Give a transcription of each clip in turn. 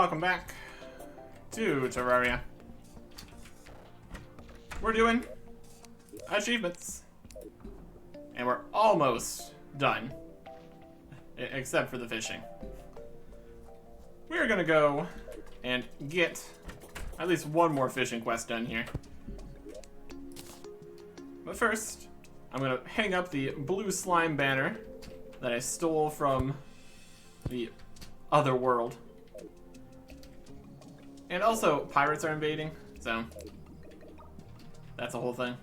welcome back to Terraria. We're doing achievements. And we're almost done. Except for the fishing. We're gonna go and get at least one more fishing quest done here. But first, I'm gonna hang up the blue slime banner that I stole from the other world. And also, pirates are invading, so that's a whole thing.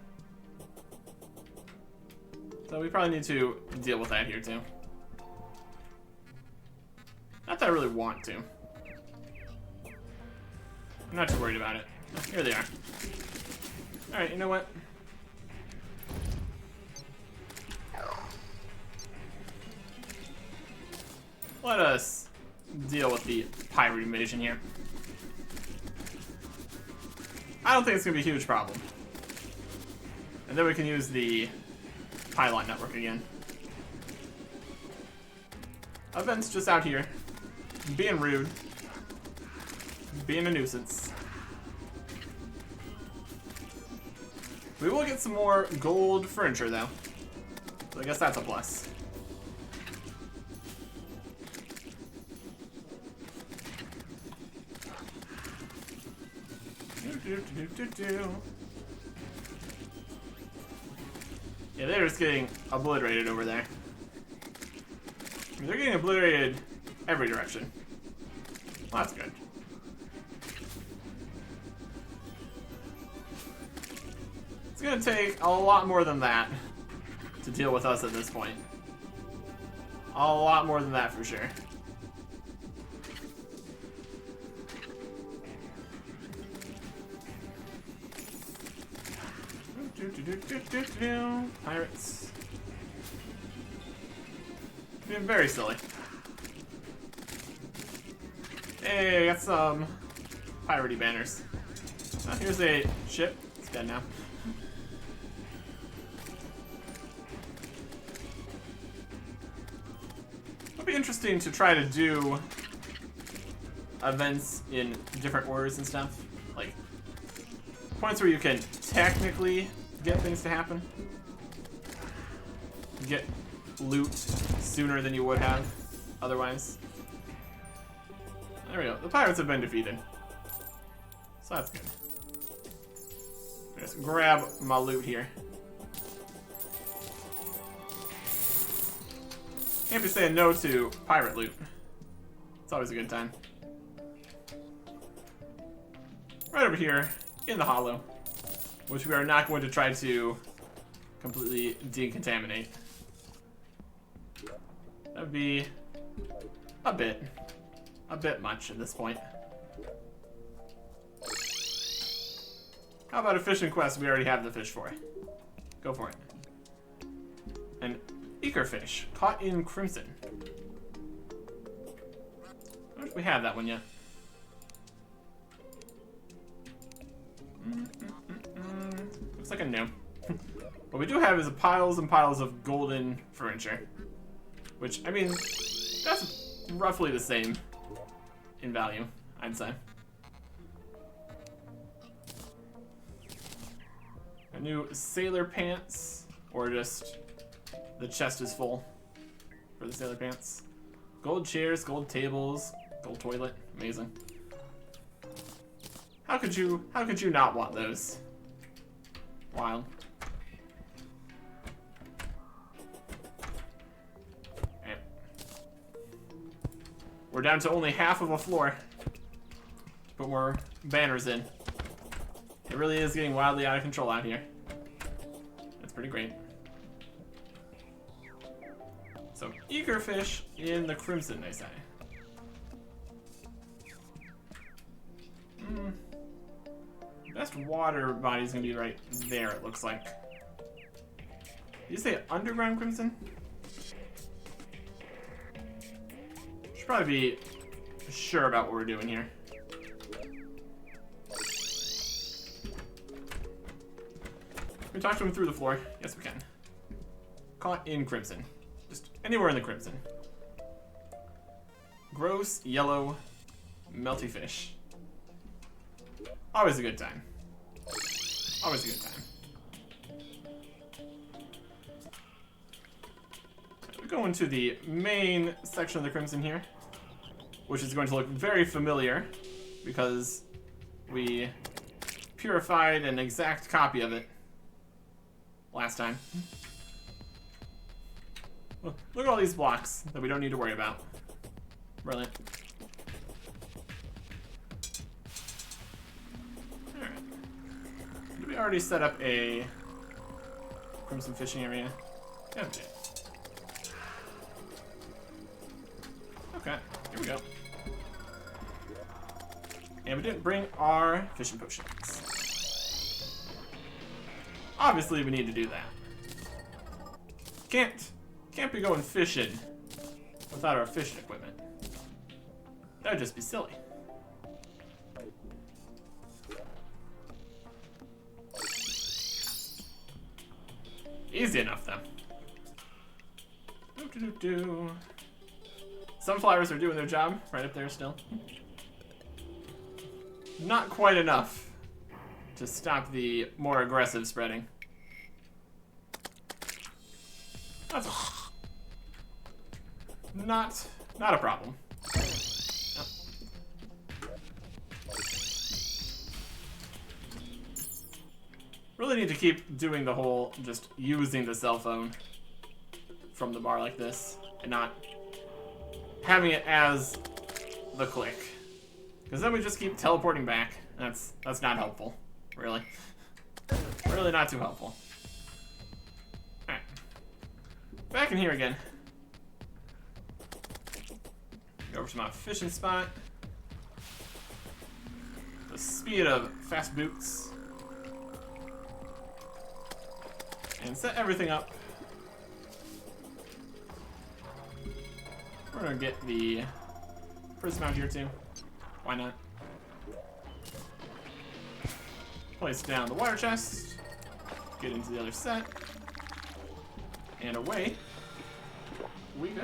So we probably need to deal with that here too. Not that I really want to. I'm not too worried about it. Oh, here they are. Alright, you know what? Let us deal with the pirate invasion here. I don't think it's going to be a huge problem. And then we can use the pylon network again. Event's just out here, being rude, being a nuisance. We will get some more gold furniture though, so I guess that's a plus. Yeah, they're just getting obliterated over there. I mean, they're getting obliterated every direction. Well, that's good. It's gonna take a lot more than that to deal with us at this point. A lot more than that for sure. Pirates. Being very silly. Hey, I got some piratey banners. Here's a ship. It's dead now. It'll be interesting to try to do events in different orders and stuff. Like, points where you can technically get things to happen. Get loot sooner than you would have otherwise. There we go. The pirates have been defeated. So that's good. Just grab my loot here. Can't be saying no to pirate loot. It's always a good time. Right over here in the hollow, which we are not going to try to completely decontaminate. That would be a bit much at this point. How about a fishing quest we already have the fish for? Go for it. An eager fish caught in crimson. I don't think we have that one yet. Looks like a no. What we do have is piles and piles of golden furniture. Which, I mean, that's roughly the same in value, I'd say. A new sailor pants, or just the chest is full for the sailor pants. Gold chairs, gold tables, gold toilet, amazing. How could you not want those? Wild. Okay. We're down to only half of a floor to put more banners in. It really is getting wildly out of control out here. That's pretty great. So, eager fish in the crimson, they say. Best water body is going to be right there, it looks like. Did you say underground crimson? Should probably be sure about what we're doing here. Can we talk to him through the floor? Yes, we can. Caught in crimson. Just anywhere in the crimson. Gross, yellow, melty fish. Always a good time. Always a good time. We go into the main section of the Crimson here, which is going to look very familiar because we purified an exact copy of it last time. Look at all these blocks that we don't need to worry about. Brilliant. Alright. Did we already set up a Crimson fishing area? Yeah, we did. Okay, here we go. And we didn't bring our fishing potions. Obviously, we need to do that. Can't be going fishing without our fishing equipment. That would just be silly. Easy enough, though. Doo-doo-doo-doo. Sunflowers are doing their job right up there still. Not quite enough to stop the more aggressive spreading. That's okay. Not a problem. No. Really need to keep doing the whole just using the cell phone from the bar like this and not having it as the click. Because then we just keep teleporting back. That's not helpful, really. Really not too helpful. Alright. Back in here again. Go over to my fishing spot. The speed of fast boots. And set everything up. We're gonna get the prism out here too. Why not? Place down the water chest. Get into the other set. And away we go.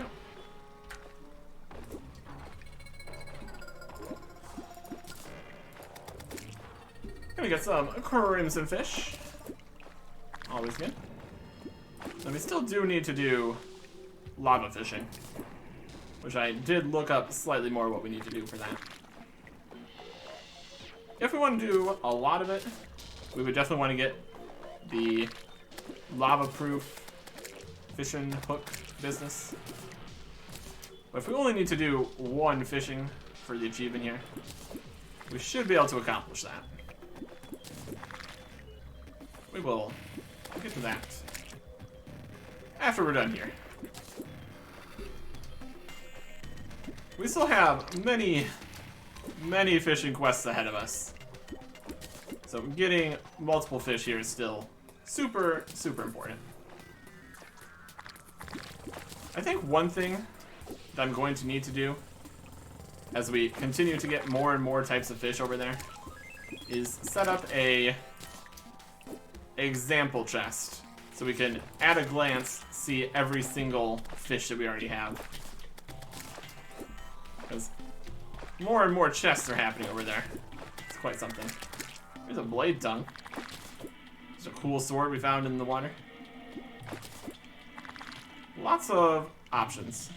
Gonna get some crimson fish. Always good. And we still do need to do lava fishing, which I did look up slightly more what we need to do for that. If we want to do a lot of it, we would definitely want to get the lava-proof fishing hook business. But if we only need to do one fishing for the achievement here, we should be able to accomplish that. We will get to that after we're done here. We still have many fishing quests ahead of us. So getting multiple fish here is still super important. I think one thing that I'm going to need to do as we continue to get more and more types of fish over there is set up a example chest so we can at a glance see every single fish that we already have. Because more and more chests are happening over there. It's quite something. There's a blade tongue. It's a cool sword we found in the water. Lots of options.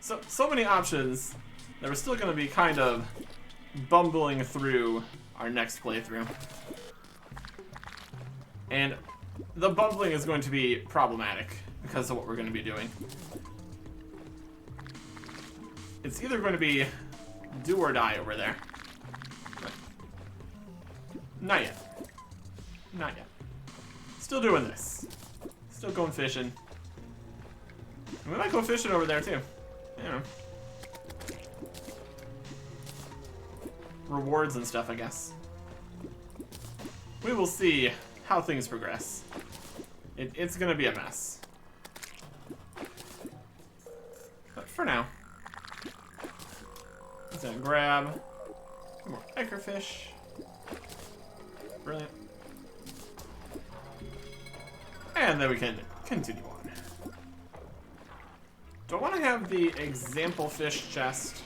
So many options that we're still going to be kind of bumbling through our next playthrough. And the bumbling is going to be problematic because of what we're going to be doing. It's either going to be do or die over there. But not yet. Not yet. Still doing this. Still going fishing. And we might go fishing over there too. You know. Rewards and stuff, I guess. We will see how things progress. It's gonna be a mess. But for now, let's gonna grab some more anchorfish. Brilliant. And then we can continue on. Do I want to have the example fish chest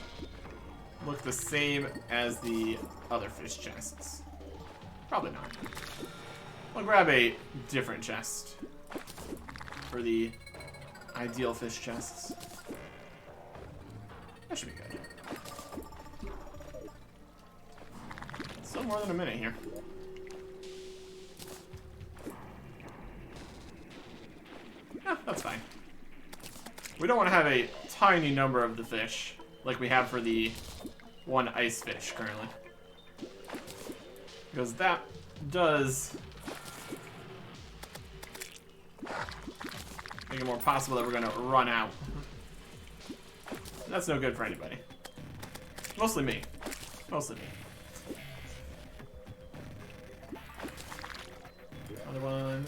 look the same as the other fish chests? Probably not. I'll grab a different chest for the ideal fish chests. That should be good. Still more than a minute here. Yeah, that's fine. We don't want to have a tiny number of the fish like we have for the one ice fish currently. Because that does make it more possible that we're going to run out. That's no good for anybody. Mostly me. Mostly me. Another one.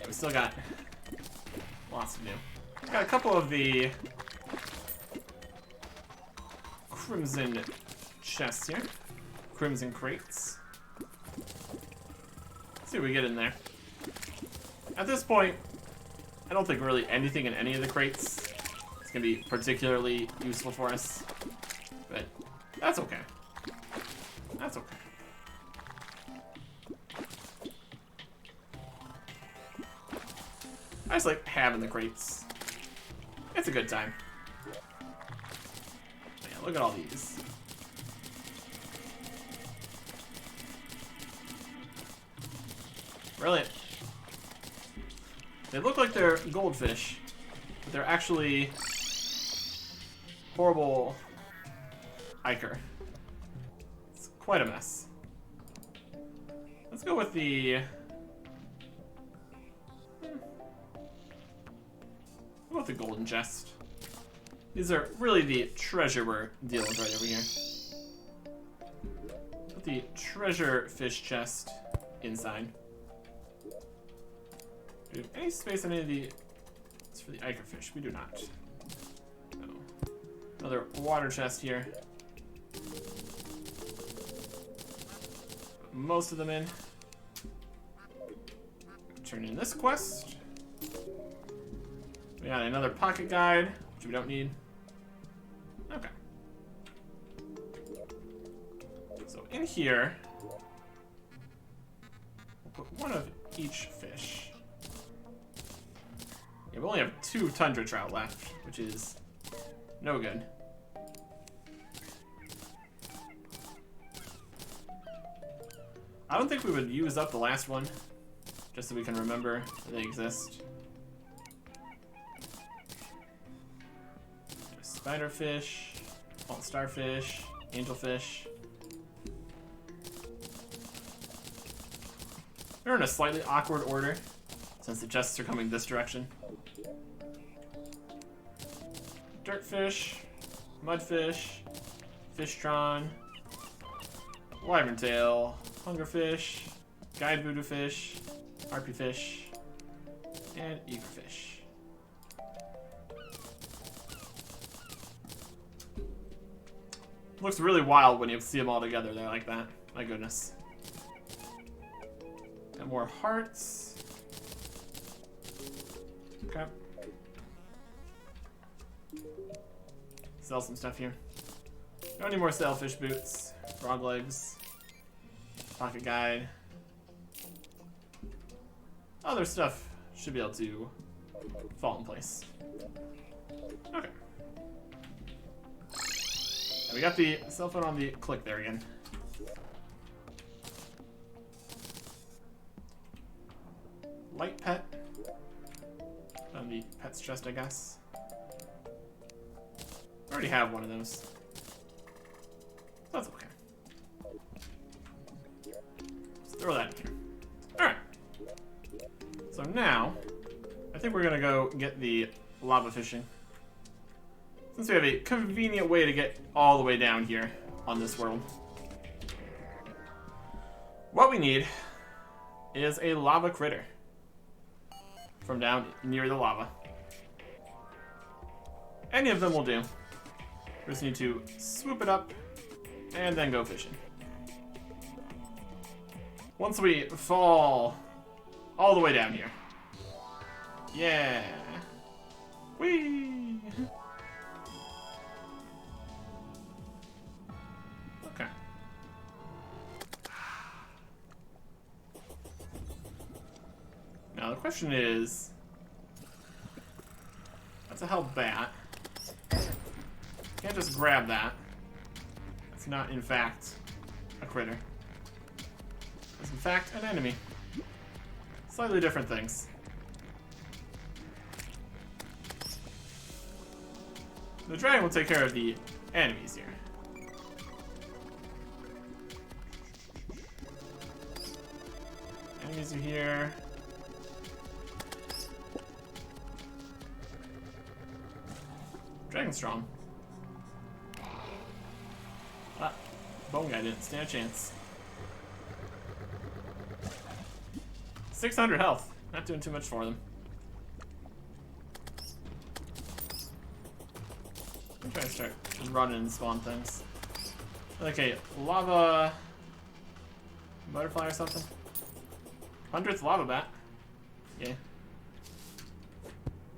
We still got lots to do. Got a couple of the crimson chests here. Crimson crates. Let's see what we get in there. At this point, I don't think really anything in any of the crates is going to be particularly useful for us. But that's okay. That's okay. I just like having the crates. It's a good time. Man, look at all these. Brilliant. They look like they're goldfish, but they're actually horrible ichor. It's quite a mess. Let's go with the... What about the golden chest? These are really the treasure we're dealing with right over here. Put the treasure fish chest inside. Do we have any space on any of the... It's for the ichor fish. We do not. No. Another water chest here. Put most of them in. Turn in this quest. We got another pocket guide, which we don't need. Okay. So in here, we'll put one of each fish. Yeah, we only have 2 tundra trout left, which is no good. I don't think we would use up the last one, just so we can remember that they exist. Spiderfish, fallen starfish, angelfish. We're in a slightly awkward order, since the chests are coming this direction. Dirtfish, mudfish, fishtron, wyverntail, hungerfish, guide voodoo fish, harpy fish, and eagerfish. Looks really wild when you see them all together there like that. My goodness. Got more hearts. Okay. Sell some stuff here. Don't need more sailfish boots. Frog legs. Pocket guide. Other stuff should be able to fall in place. Okay. And we got the cell phone on the click there again. Light pet. On the pet's chest, I guess. I already have one of those. That's okay. Let's throw that in here. Alright. So now, I think we're gonna go get the lava fishing. Since we have a convenient way to get all the way down here on this world. What we need is a lava critter from down near the lava. Any of them will do. We just need to swoop it up and then go fishing. Once we fall all the way down here. Yeah. Whee! Okay. Now the question is, that's a hell bat. Can't just grab that. It's not, in fact, a critter. It's, in fact, an enemy. Slightly different things. The dragon will take care of the enemies here. Enemies are here. Dragon's strong. Ah, bone guy didn't stand a chance. 600 health. Not doing too much for them. I'm trying to start running and spawn things. Like a lava butterfly or something. 100th lava bat. Yeah.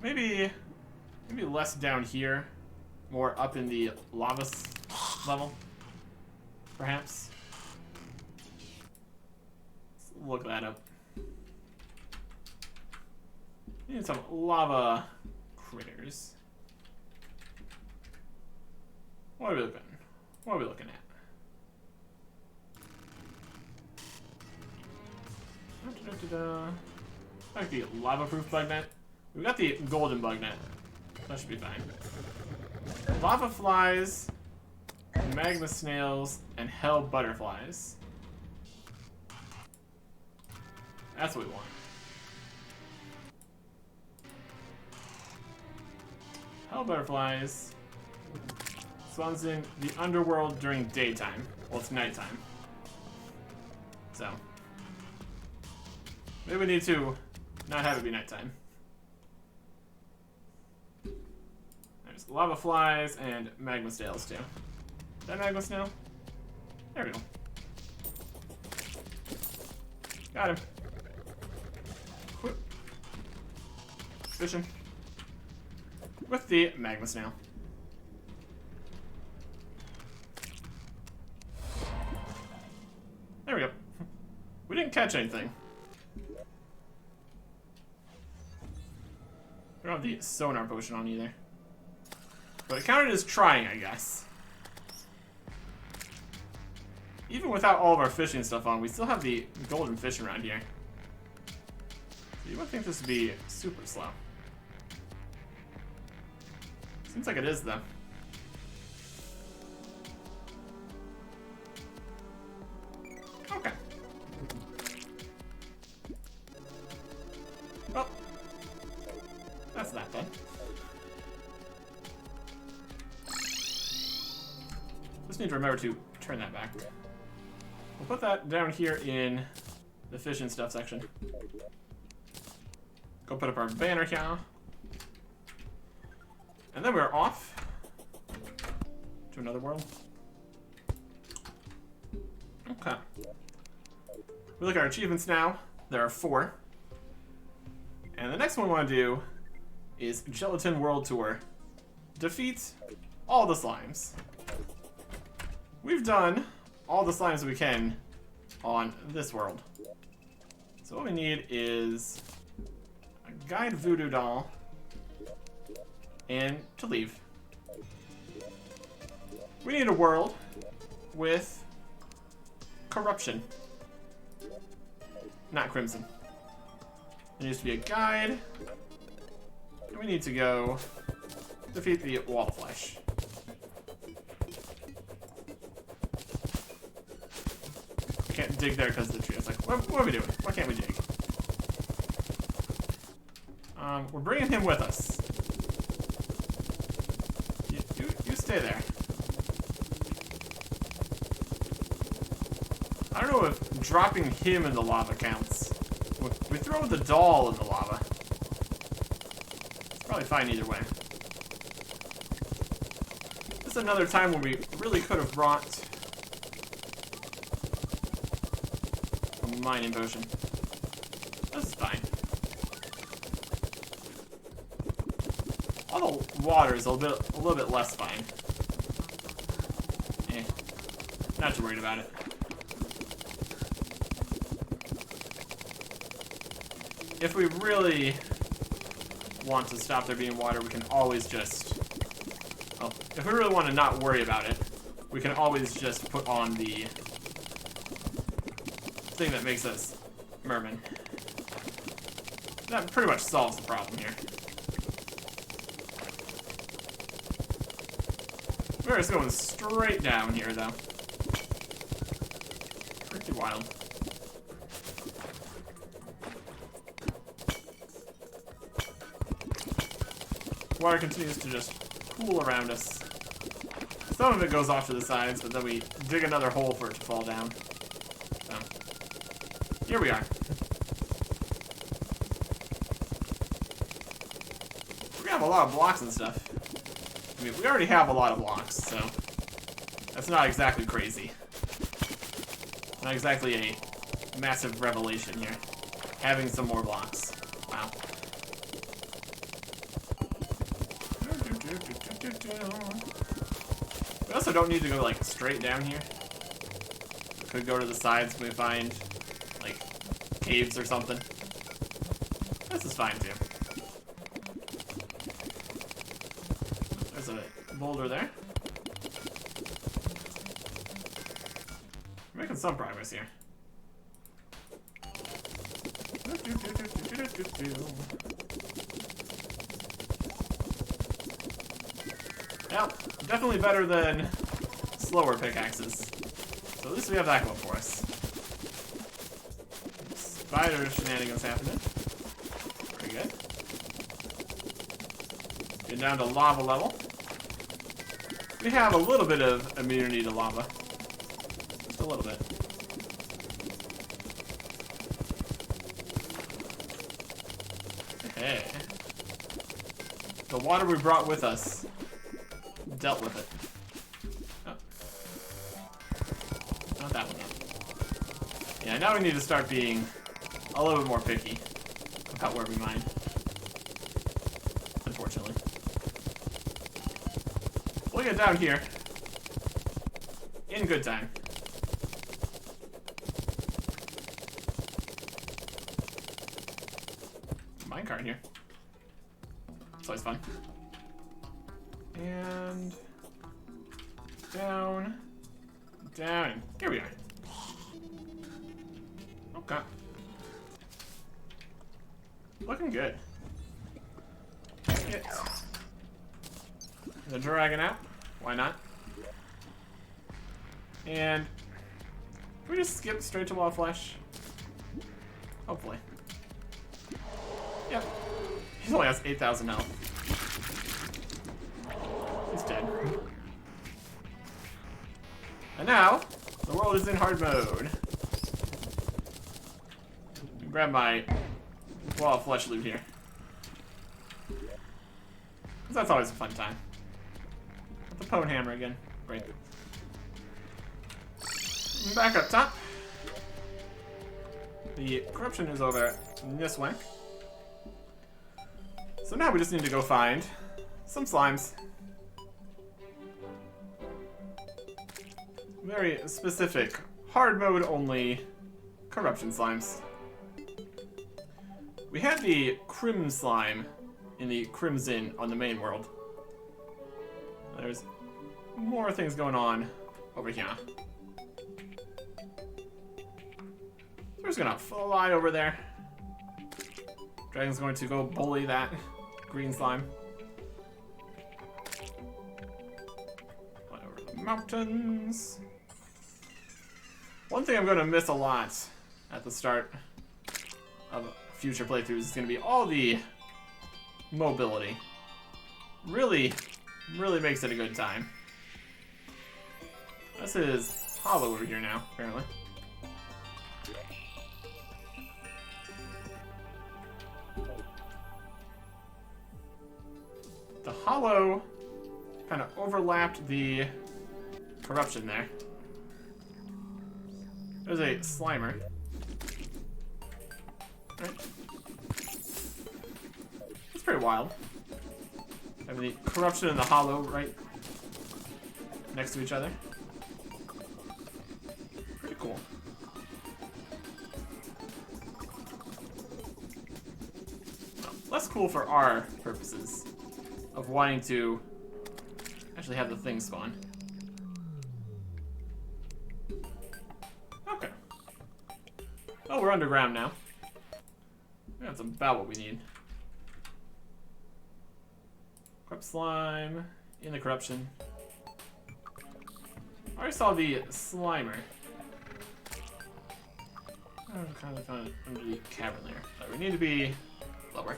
Maybe less down here, more up in the lava level, perhaps. Let's look that up. Need some lava critters. What are we looking? What are we looking at? Like the lava-proof bug net. We got the golden bug net. That should be fine. Lava flies, magma snails, and hell butterflies. That's what we want. Hell butterflies spawns in the underworld during daytime. Well, it's nighttime. So maybe we need to not have it be nighttime. There's lava flies and magma snails too. Is that magma snail? There we go. Got him. Whoop. Fishing. With the magma snail. There we go. We didn't catch anything. We don't have the sonar potion on either. But it counted as trying, I guess. Even without all of our fishing stuff on, we still have the golden fish around here. So you would think this would be super slow. Seems like it is, though. Okay. Well, that's that then. Just need to remember to turn that back. We'll put that down here in the fish and stuff section. Go put up our banner here. And then we're off to another world. Okay. We look at our achievements now. There are 4. And the next one we want to do is Gelatin World Tour. Defeat all the slimes. We've done all the slimes we can on this world. So what we need is a guide voodoo doll and to leave. We need a world with corruption. Not crimson. There needs to be a guide. And we need to go defeat the wall of flesh. Can't dig there because of the tree. It's like, what are we doing? Why can't we dig? We're bringing him with us. You stay there. I don't know if dropping him in the lava counts. We throw the doll in the lava. It's probably fine either way. This is another time when we really could have brought a mining potion. This is fine. water is a little bit less fine. Not too worried about it. If we really want to stop there being water, we can always just... Oh, if we really want to not worry about it, we can always just put on the thing that makes us merman. That pretty much solves the problem here. We're just going straight down here, though. Pretty wild. Water continues to just pool around us. Some of it goes off to the sides, but then we dig another hole for it to fall down. So, here we are. We have a lot of blocks and stuff. I mean, we already have a lot of blocks, so that's not exactly crazy. Not exactly a massive revelation here. Having some more blocks. Wow. We also don't need to go like straight down here. Could go to the sides when we find like caves or something. This is fine too. There's a boulder there. We're making some progress here. Yeah, definitely better than slower pickaxes. So at least we have that going for us. Spider shenanigans happening. Pretty good. Get down to lava level. We have a little bit of immunity to lava. Just a little bit. Hey. The water we brought with us dealt with it. Oh. Not that one yet. Yeah, now we need to start being a little bit more picky about where we mine. Unfortunately. We'll get down here in good time. Minecart here. It's always fun. And down, down. Here we are. Okay. Looking good. Get the dragon out. Why not? And can we just skip straight to wild flesh? Hopefully. Yep. He only has 8,000 health. He's dead. And now, the world is in hard mode. Grab my wall of flesh loot here. That's always a fun time. With the pwn hammer again. Great. Back up top. The corruption is over this way. So now we just need to go find some slimes. Very specific, hard mode only corruption slimes. We had the Crim slime in the Crimson on the main world. There's more things going on over here. We're just gonna fly over there. Dragon's going to go bully that green slime. Fly over the mountains. One thing I'm gonna miss a lot at the start of future playthroughs is gonna be all the mobility. Really makes it a good time. This is hollow over here now, apparently. The hollow kind of overlapped the corruption there. There's a Slimer. Right. It's pretty wild. Have the corruption and the hollow right next to each other. Pretty cool. Well, less cool for our purposes of wanting to actually have the thing spawn. Okay. Oh, we're underground now. That's about what we need. Corrupt slime in the corruption. I already saw the Slimer. I'm kind of found it under the cavern layer. So we need to be lower.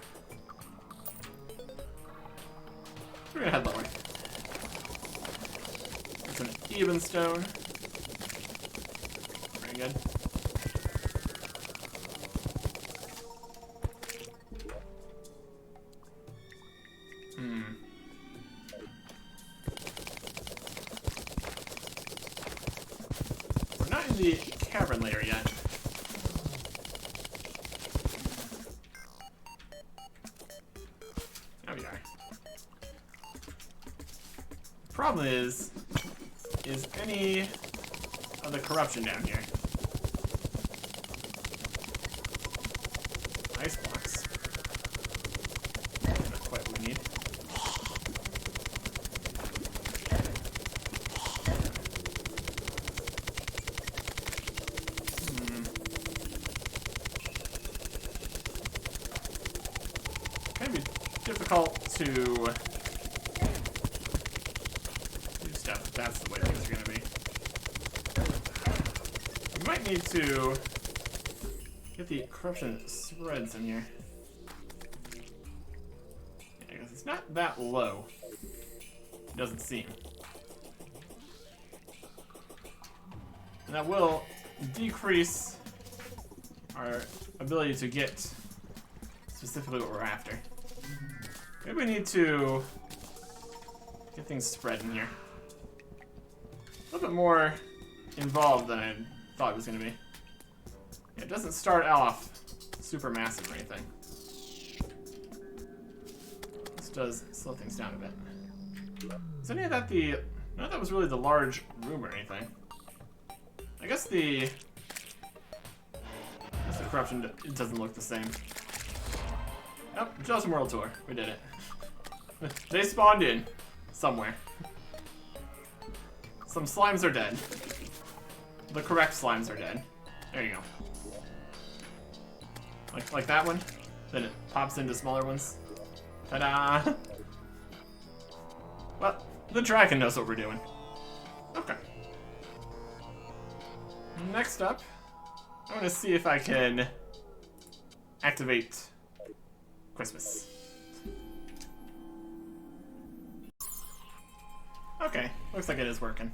We're gonna head lower. There's an even stone. Very good. We're not in the cavern layer yet. There we are. The problem is any of the corruption down here. Ice blocks. Not quite what we need. Can be difficult to do stuff if that's the way things are going to be. We might need to get the corruption spreads in here. Yeah, because it's not that low. It doesn't seem. And that will decrease our ability to get specifically what we're after. Maybe we need to get things spread in here. A little bit more involved than I thought it was going to be. Yeah, it doesn't start off super massive or anything. This does slow things down a bit. Is any of that the... None of that was really the large room or anything. I guess the corruption, it doesn't look the same. Oh, Chosen World Tour. We did it. They spawned in somewhere. Some slimes are dead. The correct slimes are dead. There you go. Like that one. Then it pops into smaller ones. Ta-da! Well, the dragon knows what we're doing. Okay. Next up, I want to see if I can activate Christmas. Okay, looks like it is working.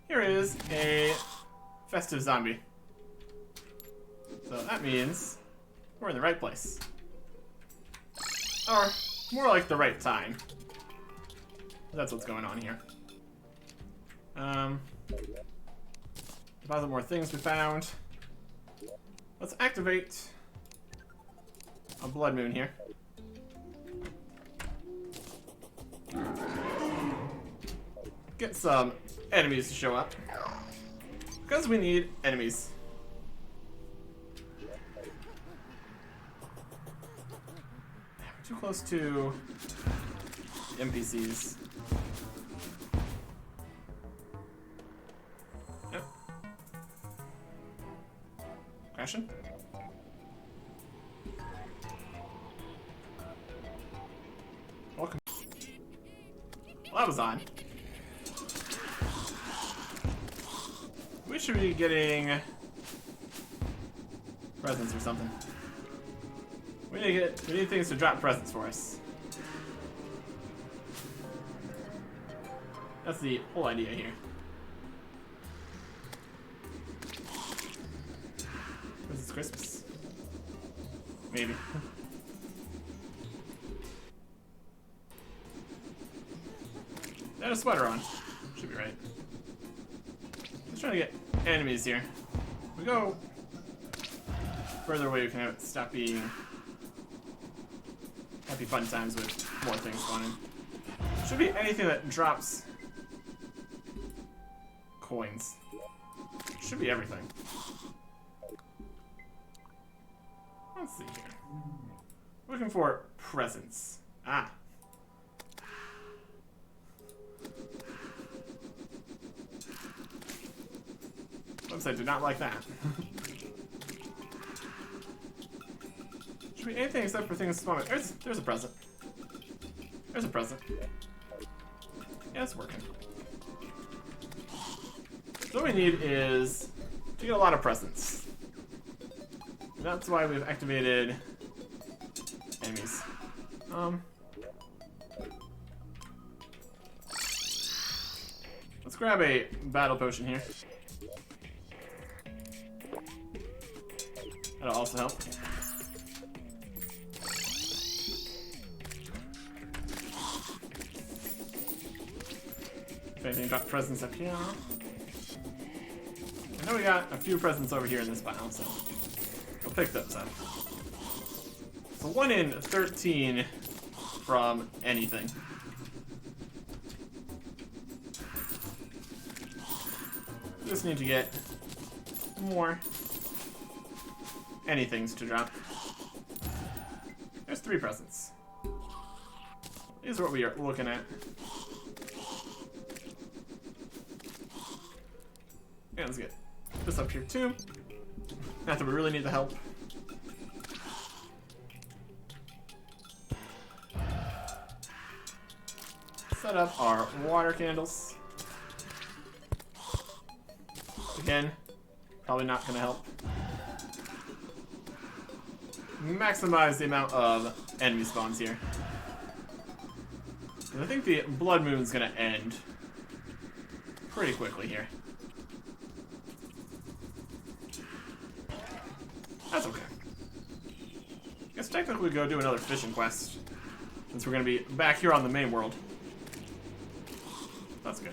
Here is a festive zombie. So that means we're in the right place. Or more like the right time. That's what's going on here. Deposit more things we found. Let's activate a blood moon here. Get some enemies to show up. Because we need enemies. We're too close to the NPCs. Yep. Crashing? Welcome. Well, that was on. We should be getting presents or something. We need things to drop presents for us. That's the whole idea here. Because it's Christmas. Maybe. And a sweater on. Should be right. Just trying to get enemies here. If we go further away, we can have it stop being Might be fun times with more things spawning. Should be anything that drops coins. Should be everything. Let's see here. Looking for presents. Ah. Oops, I did not like that. Should be anything except for things spawning. There's a present. There's a present. Yeah, it's working. So what we need is to get a lot of presents. And that's why we've activated enemies. Let's grab a battle potion here. That'll also help. If anything, drop presents up here. I know we got a few presents over here in this pile, so we'll pick those up. So 1 in 13 from anything. Just need to get more anythings to drop. There's 3 presents. These are what we are looking at. Yeah, let's get this up here too. Not that we really need the help. Set up our water candles. Again, probably not gonna help. Maximize the amount of enemy spawns here. And I think the blood moon's gonna end pretty quickly here. That's okay. I guess technically we go do another fishing quest, since we're gonna be back here on the main world. That's good.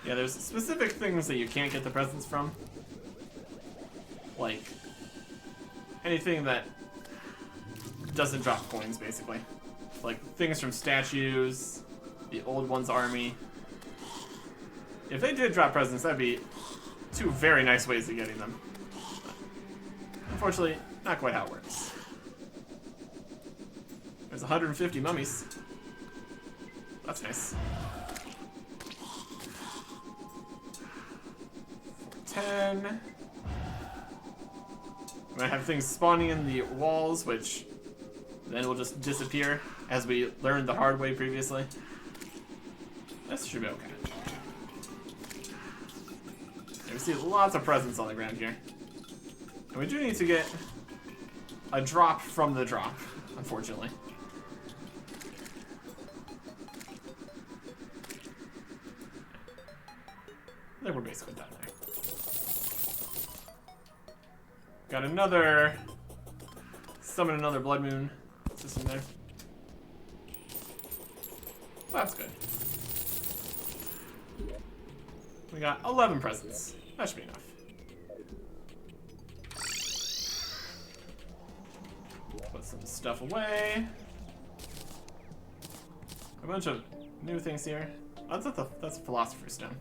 Yeah, there's specific things that you can't get the presents from. Like anything that doesn't drop coins, basically. Like things from statues, the old one's army. If they did drop presents, that'd be 2 very nice ways of getting them. But unfortunately, not quite how it works. There's 150 mummies. That's nice. 10. We might have things spawning in the walls, which then will just disappear, as we learned the hard way previously. This should be okay. We see lots of presents on the ground here. And we do need to get a drop from the drop, unfortunately. I think we're basically done there. Got another... Summon another blood moon system there. That's good. We got 11 presents. That should be enough. Put some stuff away. A bunch of new things here. Oh, that's a Philosopher's Stone.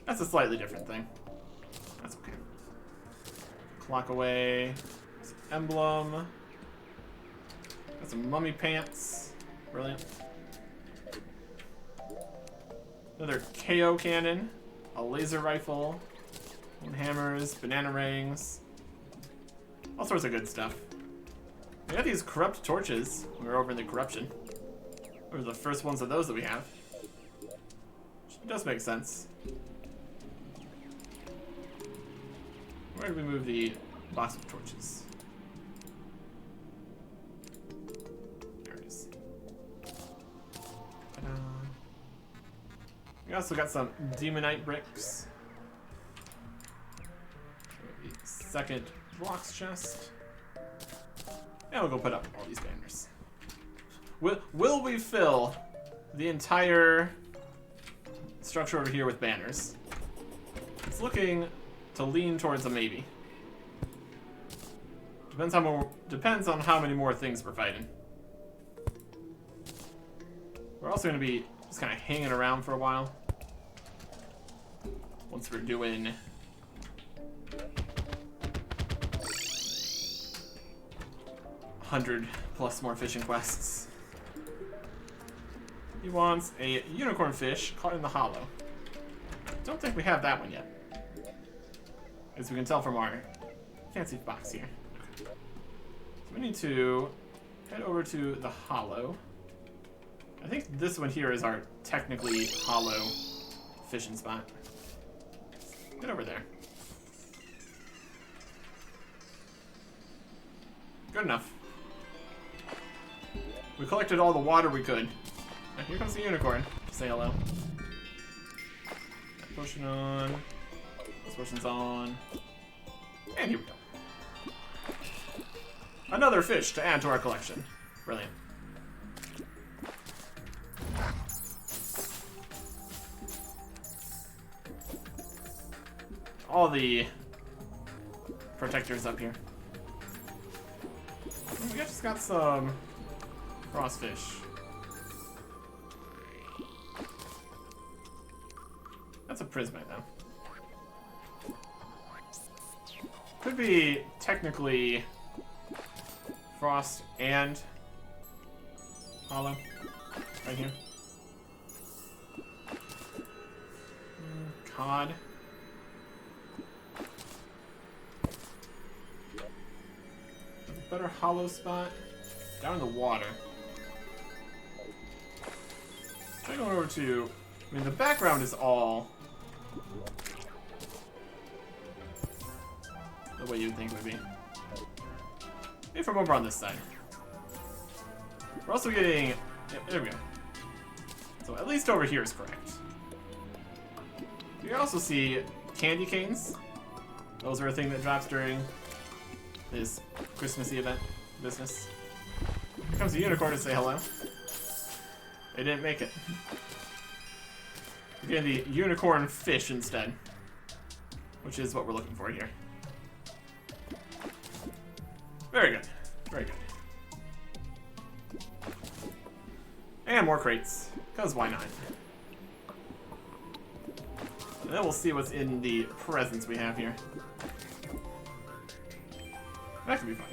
That's a slightly different thing. That's okay. Clock away. Some emblem. Got some mummy pants. Brilliant. Another KO cannon. A laser rifle. Hammers. Banana rings. All sorts of good stuff. We got these corrupt torches when we were over in the corruption. Those are the first ones of those that we have. It does make sense. Where did we move the box of torches? There it is. We also got some demonite bricks. The second blocks chest. And we'll go put up all these banners. Will we fill the entire structure over here with banners? It's looking to lean towards a maybe. Depends on how many more things we're fighting. We're also going to be just kind of hanging around for a while. Once we're doing 100 plus more fishing quests. He wants a unicorn fish caught in the hollow. Don't think we have that one yet, as we can tell from our fancy box here. So we need to head over to the hollow. I think this one here is our technically hollow fishing spot. Get over there. Good enough. We collected all the water we could. Here comes the unicorn. Say hello. That potion on. This potion's on. And here we go. Another fish to add to our collection. Brilliant. All the protectors up here. We just got some frost fish. That's a prismite though. Could be technically frost and hollow right here. Cod. Better hollow spot down in the water. Try going over to. I mean, the background is all the way you'd think it would be. Maybe from over on this side. We're also getting. Yeah, there we go. So at least over here is correct. You can also see candy canes. Those are a thing that drops during this Christmassy event business. Here comes a unicorn to say hello. They didn't make it. We're getting the unicorn fish instead, which is what we're looking for here. Very good. Very good. And more crates, because why not? And then we'll see what's in the presents we have here. That could be fun.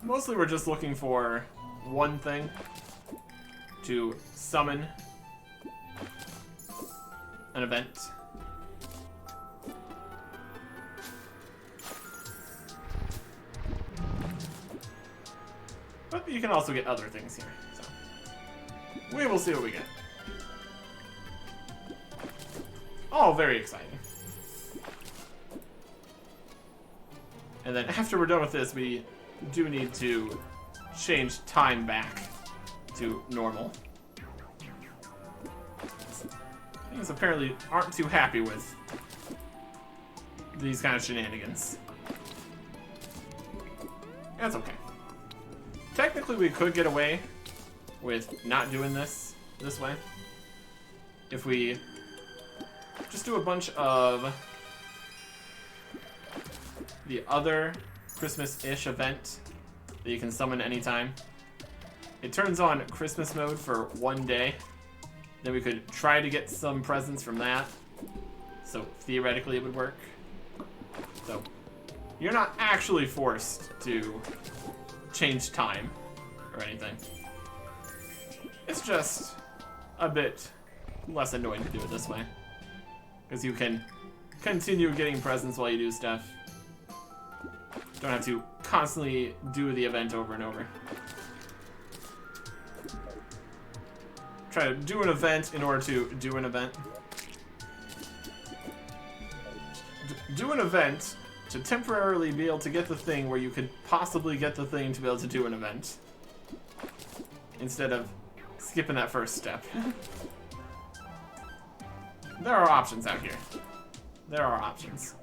Mostly we're just looking for one thing to summon an event. But you can also get other things here, so we will see what we get. All very exciting. And then after we're done with this, we do need to change time back to normal. Things apparently aren't too happy with these kind of shenanigans. That's okay. Technically, we could get away with not doing this way if we just do a bunch of the other Christmas-ish event that you can summon anytime. It turns on Christmas mode for one day. Then we could try to get some presents from that. So theoretically it would work. So you're not actually forced to change time or anything. It's just a bit less annoying to do it this way. Because you can continue getting presents while you do stuff. Don't have to constantly do the event over and over. Try to do an event in order to do an event. Do an event to temporarily be able to get the thing where you could possibly get the thing to be able to do an event. Instead of skipping that first step. There are options out here. There are options.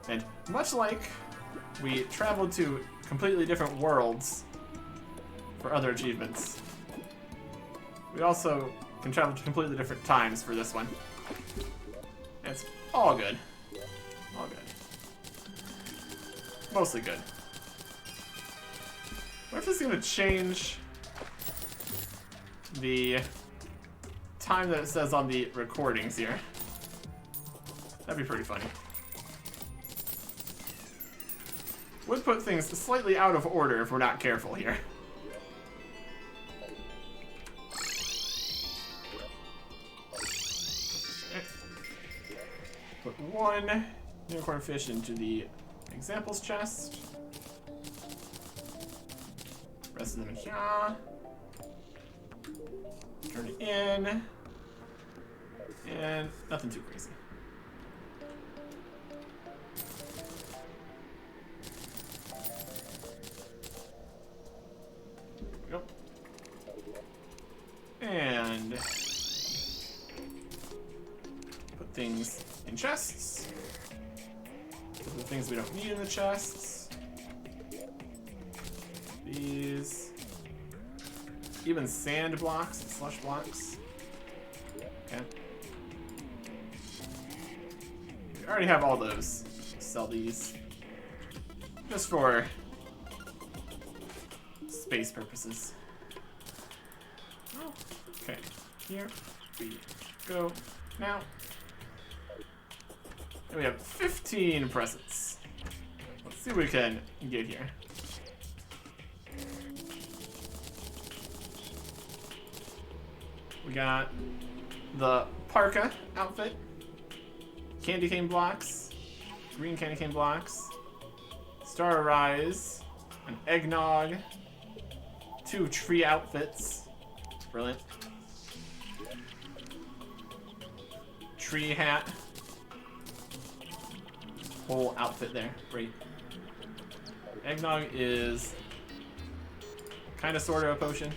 And much like we traveled to completely different worlds for other achievements, we also can travel to completely different times for this one. It's all good. All good. mostly good. What if this is going to change the time that it says on the recordings here? That'd be pretty funny. Would put things slightly out of order if we're not careful here. Okay. Put one unicorn fish into the examples chest. Rest of them in here. Turn it in. And nothing too crazy. There we go. And put things in chests. Put the things we don't need in the chests. These. Even sand blocks and slush blocks. Okay. We already have all those. Sell these. Just for space purposes. Oh, okay. Here we go. Now. And we have 15 presents. Let's see what we can get here. We got the parka outfit, candy cane blocks, green candy cane blocks, star rise, an eggnog, 2 tree outfits, brilliant, tree hat, whole outfit there, great. Eggnog is kind of sort of a potion.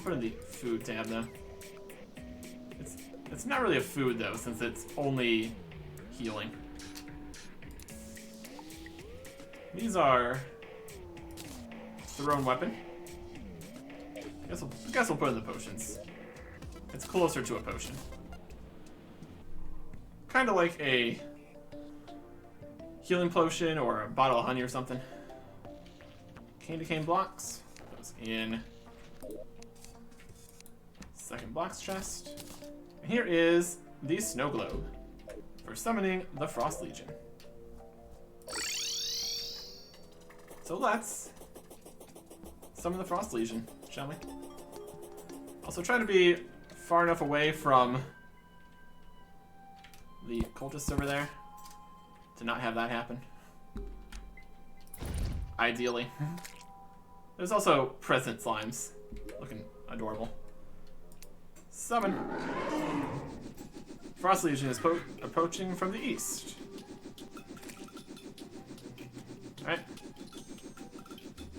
Put in the food tab though. It's not really a food though, since it's only healing. These are thrown weapon. I guess we'll put in the potions. It's closer to a potion. Kind of like a healing potion or a bottle of honey or something. Candy cane blocks. Those in. Second blocks chest. And here is the snow globe for summoning the Frost Legion. So let's summon the Frost Legion, shall we? Also try to be far enough away from the cultists over there to not have that happen. Ideally. There's also present slimes looking adorable. Summon. Frost Legion is approaching from the east. Alright.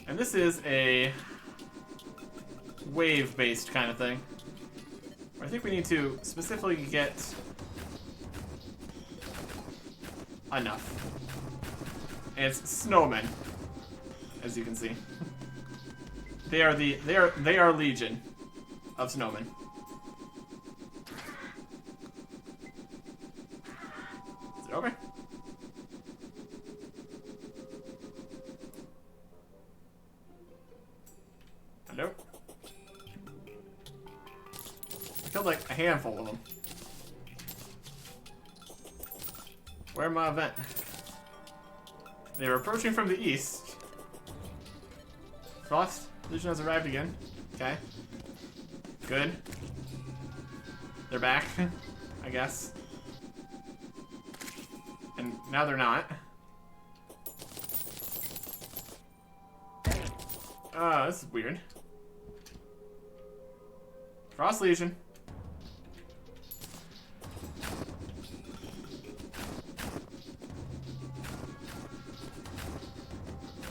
And this is a wave-based kind of thing. I think we need to specifically get enough. And it's snowmen, as you can see. They are legion of snowmen. Is it over? Hello? I killed like a handful of them. Where am I event? They were approaching from the east. Frost Legion has arrived again. Okay. Good. They're back, I guess. And now they're not. Oh, this is weird. Frost Legion.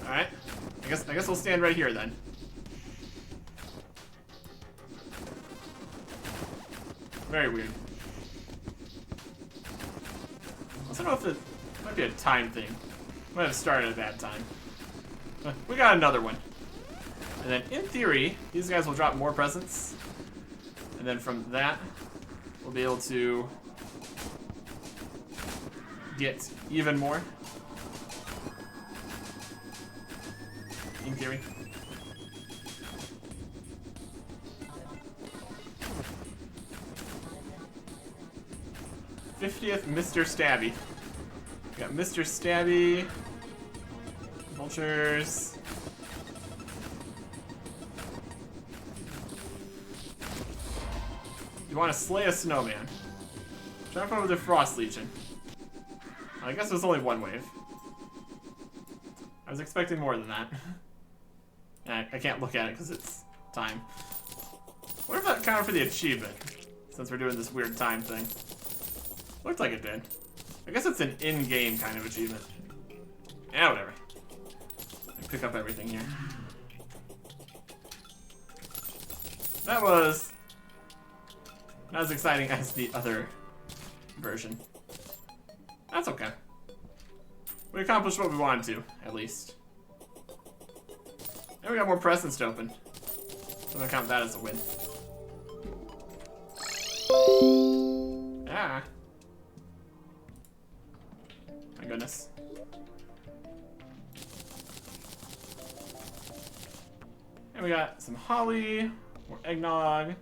Alright. I guess we'll stand right here then. Very weird. I don't know if it might be a time thing. Might have started at a bad time. But we got another one. And then in theory, these guys will drop more presents. And then from that, we'll be able to get even more. in theory. '50th Mr. Stabby. We got Mr. Stabby. Vultures. You want to slay a snowman. Jump over the Frost Legion. I guess it was only one wave. I was expecting more than that. I can't look at it because it's time. What if that counted for the achievement? Since we're doing this weird time thing. Looked like it did. I guess it's an in-game kind of achievement. Yeah, whatever. Pick up everything here. That was not as exciting as the other version. That's okay. We accomplished what we wanted to, at least. And we got more presents to open. I'm gonna count that as a win. Ah. My goodness. And we got some holly, more eggnog.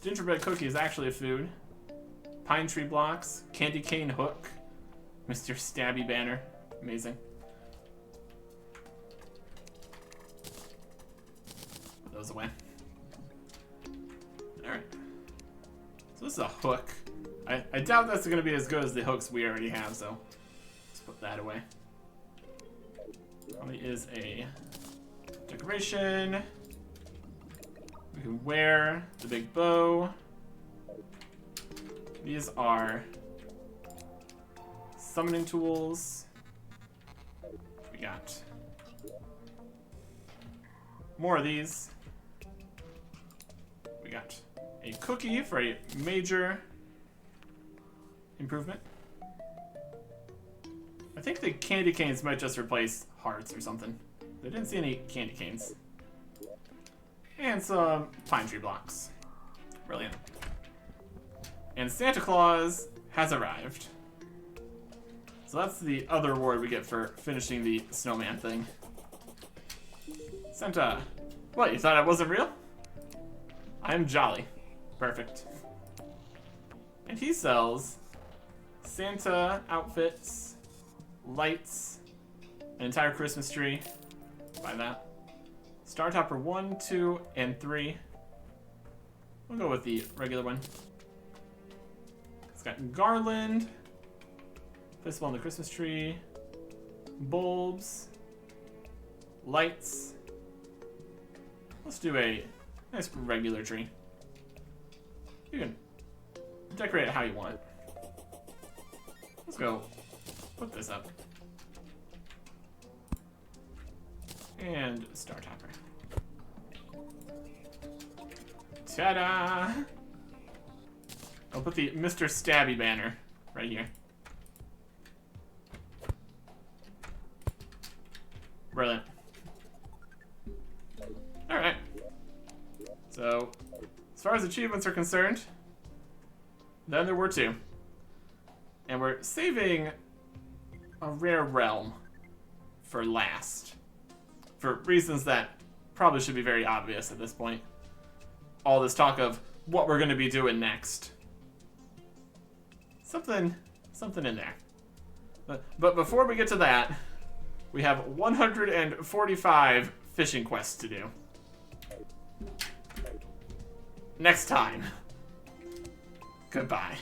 Gingerbread cookie is actually a food. Pine tree blocks, candy cane hook, Mr. Stabby banner. Amazing. Put those away. Alright. So this is a hook. I doubt that's going to be as good as the hooks we already have, so let's put that away. Probably is a decoration. We can wear the big bow. These are summoning tools. We got more of these. We got a cookie for a major improvement. I think the candy canes might just replace hearts or something. I didn't see any candy canes. And some pine tree blocks. Brilliant. And Santa Claus has arrived. So that's the other reward we get for finishing the snowman thing. Santa. What, you thought I wasn't real? I'm jolly. Perfect. And he sells Santa outfits, lights, an entire Christmas tree. Buy that. Star Topper 1, 2, and 3. We'll go with the regular one. It's got garland, festival on the Christmas tree, bulbs, lights. Let's do a nice regular tree. You can decorate it how you want. Let's go put this up. And Star Topper. Ta-da! I'll put the Mr. Stabby banner right here. Brilliant. Alright. So, as far as achievements are concerned, then there were 2. And we're saving a rare realm for last. For reasons that probably should be very obvious at this point. All this talk of what we're going to be doing next. Something in there. But before we get to that, we have 145 fishing quests to do. Next time. Goodbye.